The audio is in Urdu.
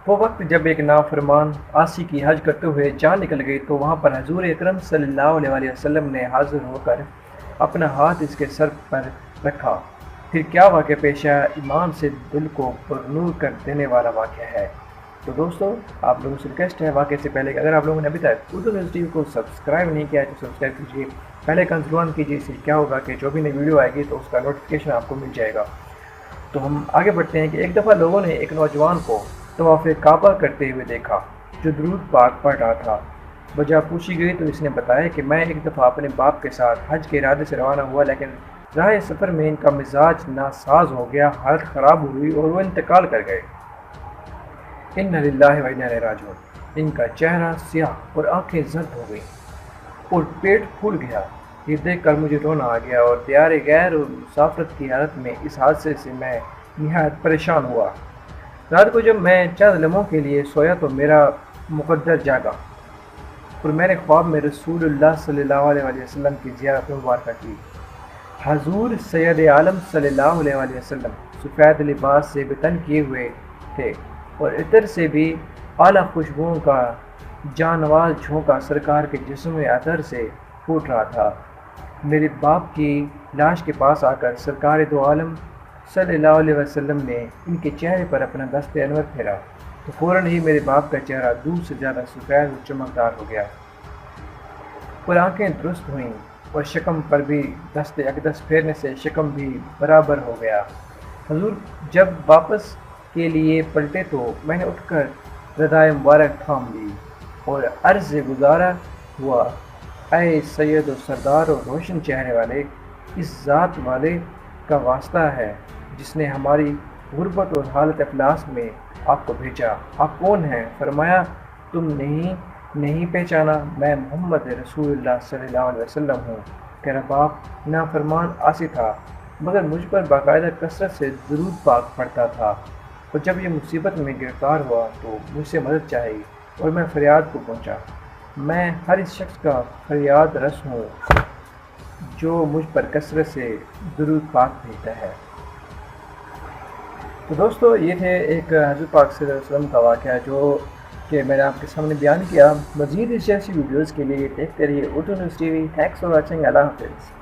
وہ وقت جب ایک نافرمان آسی کی حج کرتے ہوئے جان نکل گئی تو وہاں پر حضور اکرم صلی اللہ علیہ وسلم نے حاضر ہو کر اپنا ہاتھ اس کے سر پر رکھا۔ پھر کیا واقعہ پیش آیا، ایمان سے دل کو پرنور کر دینے والا واقعہ ہے۔ تو دوستو، آپ لوگوں سے ریکویسٹ ہے واقعے سے پہلے کہ اگر آپ لوگوں نے ابھی تک اردو نیوز ٹی وی کو سبسکرائب نہیں کیا ہے تو سبسکرائب کیجیے، پہلے کنسل آن کیجیے، اس سے کیا ہوگا کہ جو بھی نئی ویڈیو آئے گی تو اس کا نوٹیفیکیشن آپ کو مل جائے گا۔ تو ہم آگے بڑھتے ہیں کہ ایک دفعہ لوگوں نے ایک نوجوان کو طواف کعبہ کرتے ہوئے دیکھا جو درود پاک پڑھ رہا تھا۔ وجہ پوچھی گئی تو اس نے بتایا کہ میں ایک دفعہ اپنے باپ کے ساتھ حج کے ارادے سے روانہ ہوا، لیکن راہ سفر میں ان کا مزاج ناساز ہو گیا، حالت خراب ہوئی اور وہ انتقال کر گئے۔ انا للہ و انا الیہ راجعون۔ ان کا چہرہ سیاہ اور آنکھیں زرد ہو گئیں اور پیٹ پھول گیا۔ یہ دیکھ کر مجھے رونا آ گیا اور دیار غیر اور مسافرت کی حالت میں اس حادثے سے میں نہایت پریشان ہوا۔ رات کو جب میں چند لمحوں کے لیے سویا تو میرا مقدر جاگا اور میں نے خواب میں رسول اللہ صلی اللہ علیہ وسلم کی زیارت مبارکہ کی۔ حضور سید عالم صلی اللہ علیہ وسلم سفید لباس سے بتن کیے ہوئے تھے اور عطر سے بھی اعلیٰ خوشبوؤں کا جانواز جھونکا سرکار کے جسم عطر سے پھوٹ رہا تھا۔ میرے باپ کی لاش کے پاس آ کر سرکار دو عالم صلی اللہ علیہ وسلم نے ان کے چہرے پر اپنا دست انور پھیرا تو فوراً ہی میرے باپ کا چہرہ دور سے زیادہ سفید اور چمکدار ہو گیا اور آنکھیں درست ہوئیں اور شکم پر بھی دست اقدس پھیرنے سے شکم بھی برابر ہو گیا۔ حضور جب واپس کے لیے پلٹے تو میں نے اٹھ کر ردائے مبارک تھام لی اور عرض سے گزارا ہوا، اے سید و سردار و روشن چہرے والے، اس ذات والے کا واسطہ ہے جس نے ہماری غربت اور حالت افلاس میں آپ کو بھیجا۔ آپ کون ہیں؟ فرمایا، تم نہیں پہچانا، میں محمد رسول اللہ صلی اللہ علیہ وسلم ہوں۔ میرا باپ نافرمان عاصی تھا مگر مجھ پر باقاعدہ کثرت سے درود پاک پڑھتا تھا اور جب یہ مصیبت میں گرفتار ہوا تو مجھ سے مدد چاہی اور میں فریاد کو پہنچا۔ میں ہر اس شخص کا فریاد رس ہوں جو مجھ پر کثرت سے درود پاک بھیجتا ہے۔ تو دوستو، یہ تھے ایک حضرت پاک صلی اللہ علیہ وسلم کا واقعہ جو کہ میں نے آپ کے سامنے بیان کیا۔ مزید اس جیسی ویڈیوز کے لیے دیکھتے رہیے Urdu news T V. Thanks for watching. اللہ حافظ۔